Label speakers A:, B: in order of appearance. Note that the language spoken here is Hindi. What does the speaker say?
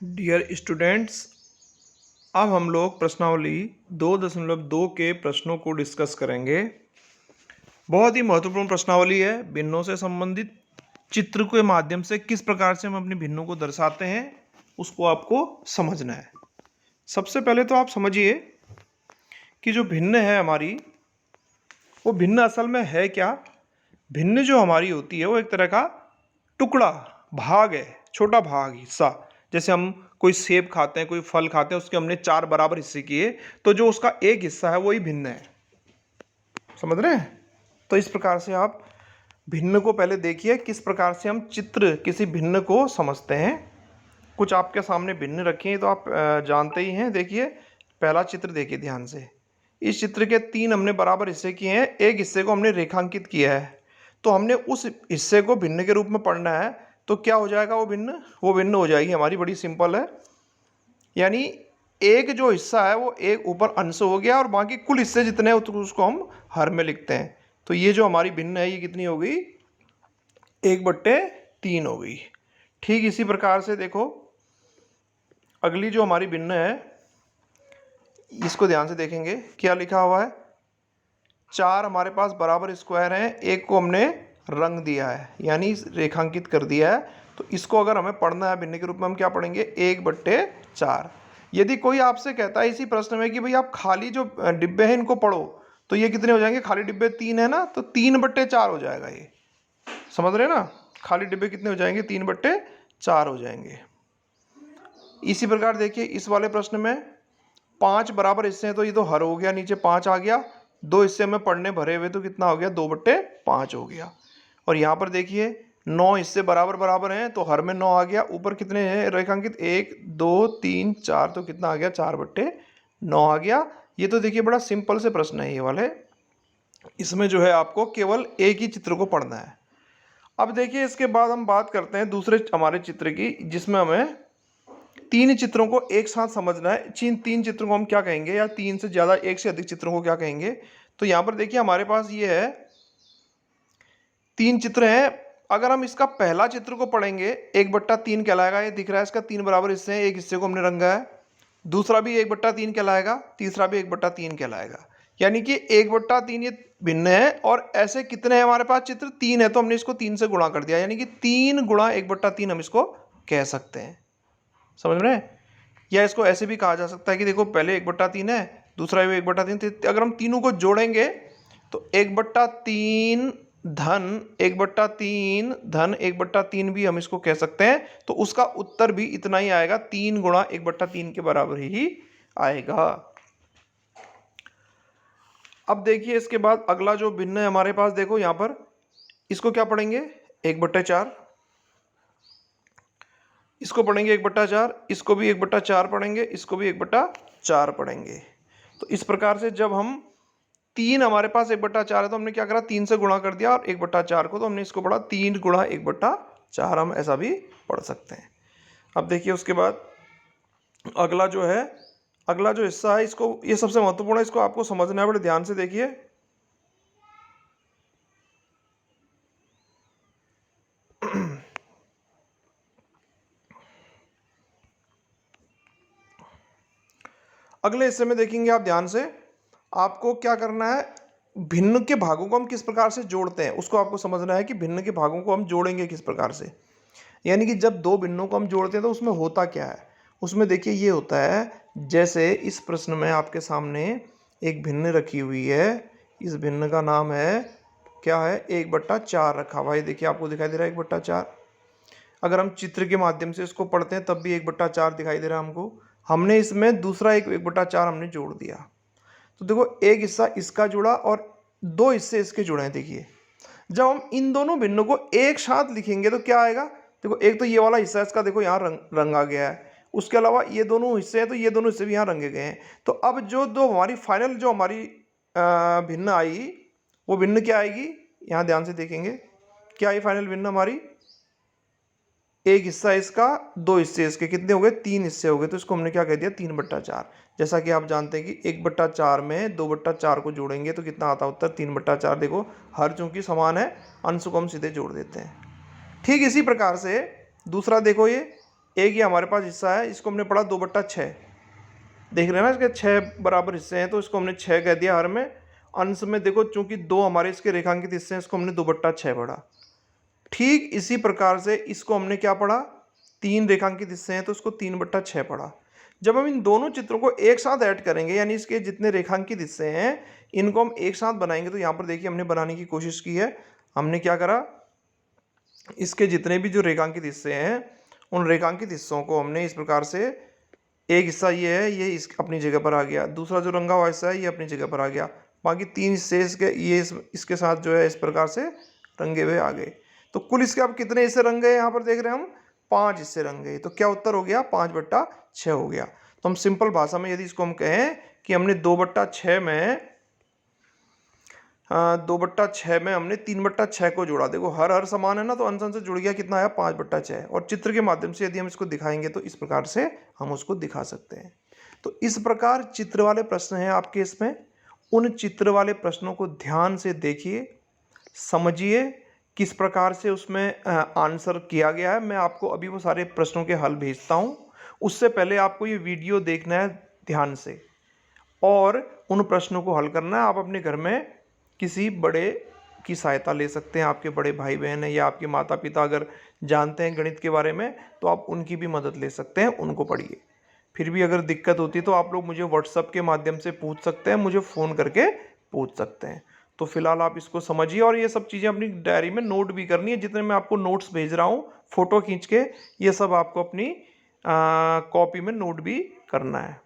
A: डियर स्टूडेंट्स, अब हम लोग प्रश्नावली 2.2 के प्रश्नों को डिस्कस करेंगे। बहुत ही महत्वपूर्ण प्रश्नावली है। भिन्नों से संबंधित चित्र के माध्यम से किस प्रकार से हम अपनी भिन्नों को दर्शाते हैं उसको आपको समझना है। सबसे पहले तो आप समझिए कि जो भिन्न है हमारी, वो भिन्न असल में है क्या। भिन्न जो हमारी होती है वो एक तरह का टुकड़ा, भाग है, छोटा भाग, हिस्सा। जैसे हम कोई सेब खाते हैं, कोई फल खाते हैं, उसके हमने 4 बराबर हिस्से किए, तो जो उसका एक हिस्सा है वही भिन्न है। समझ रहे हैं? तो इस प्रकार से आप भिन्न को पहले देखिए, किस प्रकार से हम चित्र किसी भिन्न को समझते हैं। कुछ आपके सामने भिन्न रखे हैं तो आप जानते ही हैं। देखिए, पहला चित्र देखिए ध्यान से। इस चित्र के 3 हमने बराबर हिस्से किए हैं, एक हिस्से को हमने रेखांकित किया है, तो हमने उस हिस्से को भिन्न के रूप में पढ़ना है। तो क्या हो जाएगा वो भिन्न हो जाएगी हमारी, बड़ी सिंपल है। यानी एक जो हिस्सा है वो एक ऊपर अंश हो गया और बाकी कुल हिस्से जितने हैं उसको हम हर में लिखते हैं। तो ये जो हमारी भिन्न है ये कितनी हो गई? 1/3 हो गई। ठीक इसी प्रकार से देखो, अगली जो हमारी भिन्न है, इसको ध्यान से देखेंगे। क्या लिखा हुआ है? 4 हमारे पास बराबर स्क्वायर हैं, एक को हमने रंग दिया है यानी रेखांकित कर दिया है। तो इसको अगर हमें पढ़ना है भिन्न के रूप में, हम क्या पढ़ेंगे? 1/4। यदि कोई आपसे कहता है इसी प्रश्न में कि भाई आप खाली जो डिब्बे हैं इनको पढ़ो, तो ये कितने हो जाएंगे? खाली डिब्बे 3 है ना, तो 3/4 हो जाएगा ये। समझ रहे हैं ना? खाली डिब्बे कितने हो जाएंगे? 3/4 हो जाएंगे। इसी प्रकार देखिए इस वाले प्रश्न में 5 बराबर हिस्से हैं, तो ये तो हर हो गया, नीचे 5 आ गया। 2 हिस्से में पढ़ने भरे हुए, तो कितना हो गया? 2/5 हो गया। और यहाँ पर देखिए 9 हिस्से बराबर बराबर हैं, तो हर में 9 आ गया। ऊपर कितने हैं रेखांकित? 1 2 3 4, तो कितना आ गया? 4/9 आ गया। ये तो देखिए बड़ा सिंपल से प्रश्न है ये वाले। इसमें जो है आपको केवल एक ही चित्र को पढ़ना है। अब देखिए इसके बाद हम बात करते हैं दूसरे हमारे चित्र की, जिसमें हमें 3 चित्रों को एक साथ समझना है। 3 चित्रों को हम क्या कहेंगे, या 3 से ज्यादा, एक से अधिक चित्रों को क्या कहेंगे? तो यहां पर देखिए हमारे पास ये है 3 चित्र हैं। अगर हम इसका पहला चित्र को पढ़ेंगे, 1/3 कहलाएगा। ये दिख रहा है, इसका 3 बराबर हिस्से हैं, एक हिस्से को हमने रंगा है। दूसरा भी 1/3 कहलाएगा, तीसरा भी 1/3 कहलाएगा। यानी कि 1/3 ये भिन्न है। और ऐसे कितने हैं हमारे पास चित्र? 3 है, तो हमने इसको 3 से गुणा कर दिया, यानी कि 3 गुणा 1/3 हम इसको कह सकते हैं। समझ रहे हैं? या इसको ऐसे भी कहा जा सकता है कि देखो, पहले 1/3 है, दूसरा भी 1/3, अगर हम तीनों को जोड़ेंगे तो 1/3 धन 1/3 धन 1/3 भी हम इसको कह सकते हैं। तो उसका उत्तर भी इतना ही आएगा, 3 गुणा 1/3 के बराबर ही आएगा। अब देखिए इसके बाद अगला जो भिन्न है हमारे पास, देखो यहां पर, इसको क्या पढ़ेंगे? 1/4। इसको पढ़ेंगे 1/4, इसको भी 1/4 पढ़ेंगे, इसको भी 1/4 पढ़ेंगे। तो इस प्रकार से जब हम 3 हमारे पास 1/4 है, तो हमने क्या करा? 3 से गुणा कर दिया, और 1/4 को तो हमने इसको पढ़ा 3 गुणा 1/4, हम ऐसा भी पढ़ सकते हैं। अब देखिए उसके बाद अगला जो है, अगला जो हिस्सा है, इसको, ये सबसे महत्वपूर्ण है, इसको आपको समझना है, बड़े ध्यान से देखिए। अगले हिस्से में देखेंगे आप ध्यान से, आपको क्या करना है? भिन्न के भागों को हम किस प्रकार से जोड़ते हैं उसको आपको समझना है, कि भिन्न के भागों को हम जोड़ेंगे किस प्रकार से। यानी कि जब 2 भिन्नों को हम जोड़ते हैं तो उसमें होता क्या है? उसमें देखिए ये होता है, जैसे इस प्रश्न में आपके सामने एक भिन्न रखी हुई है। इस भिन्न का नाम है, क्या है? 1/4 रखा हुआ है। देखिए आपको दिखाई दे रहा है 1/4। अगर हम चित्र के माध्यम से इसको पढ़ते हैं तब भी 1/4 दिखाई दे रहा है हमको। हमने इसमें दूसरा 1/4 हमने जोड़ दिया। तो देखो, एक हिस्सा इसका जुड़ा और 2 हिस्से इसके जुड़े हैं। देखिए जब हम इन दोनों भिन्नों को एक साथ लिखेंगे तो क्या आएगा? देखो, एक तो ये वाला हिस्सा इसका, देखो यहाँ रंगा गया है। उसके अलावा ये दोनों हिस्से हैं, तो ये दोनों हिस्से भी यहाँ रंगे गए हैं। तो अब जो दो हमारी फाइनल जो हमारी भिन्न आई, वो भिन्न क्या आएगी? यहाँ ध्यान से देखेंगे, क्या आई फाइनल भिन्न हमारी? एक हिस्सा इसका, 2 हिस्से इसके, कितने हो गए? 3 हिस्से हो गए। तो इसको हमने क्या कह दिया? 3/4। जैसा कि आप जानते हैं कि 1/4 में 2/4 को जोड़ेंगे तो कितना आता है उत्तर? 3/4। देखो, हर चूंकि समान है, अंश को हम सीधे जोड़ देते हैं। ठीक इसी प्रकार से दूसरा देखो, ये एक ये हमारे पास हिस्सा है, इसको हमने पढ़ा 2/6। देख रहे हैं ना, इसके 6 बराबर हिस्से हैं, तो इसको हमने 6 कह दिया हर में। अंश में देखो, चूंकि 2 हमारे इसके रेखांकित हिस्से हैं, इसको हमने 2/6 पढ़ा। ठीक इसी प्रकार से इसको हमने क्या पढ़ा, 3 रेखांकित हिस्से हैं, तो इसको 3/6 पढ़ा। जब हम इन दोनों चित्रों को एक साथ ऐड करेंगे, यानी इसके जितने रेखांकित हिस्से हैं इनको हम एक साथ बनाएंगे, तो यहाँ पर देखिए हमने बनाने की कोशिश की है। हमने क्या करा, इसके जितने भी जो रेखांकित हिस्से हैं उन रेखांकित हिस्सों को हमने इस प्रकार से, एक हिस्सा ये है, ये इस अपनी जगह पर आ गया, दूसरा जो रंगा हुआ हिस्सा है ये अपनी जगह पर आ गया, बाकी 3 हिस्से इसके ये इसके साथ जो है इस प्रकार से रंगे हुए आ गए। तो कुल इसके अब कितने हिस्से रंग गए, यहाँ पर देख रहे हैं हम 5 हिस्से रंग गए। तो क्या उत्तर हो गया, 5/6 हो गया। तो हम सिंपल भाषा में यदि इसको हम कहें कि हमने 2/6 में 2/6 में हमने 3/6 को जोड़ा। देखो हर समान है ना, तो अंश से जुड़ गया, कितना आया 5/6। और चित्र के माध्यम से यदि हम इसको दिखाएंगे तो इस प्रकार से हम उसको दिखा सकते हैं। तो इस प्रकार चित्र वाले प्रश्न हैं आपके इसमें। उन चित्र वाले प्रश्नों को ध्यान से देखिए, समझिए किस प्रकार से उसमें आंसर किया गया है। मैं आपको अभी वो सारे प्रश्नों के हल भेजता हूँ। उससे पहले आपको ये वीडियो देखना है ध्यान से और उन प्रश्नों को हल करना है। आप अपने घर में किसी बड़े की सहायता ले सकते हैं, आपके बड़े भाई बहन हैं या आपके माता पिता अगर जानते हैं गणित के बारे में तो आप उनकी भी मदद ले सकते हैं, उनको पढ़िए। फिर भी अगर दिक्कत होती है तो आप लोग मुझे व्हाट्सएप के माध्यम से पूछ सकते हैं, मुझे फ़ोन करके पूछ सकते हैं। तो फिलहाल आप इसको समझिए और ये सब चीज़ें अपनी डायरी में नोट भी करनी है। जितने मैं आपको नोट्स भेज रहा हूँ फ़ोटो खींच के, ये सब आपको अपनी कॉपी में नोट भी करना है।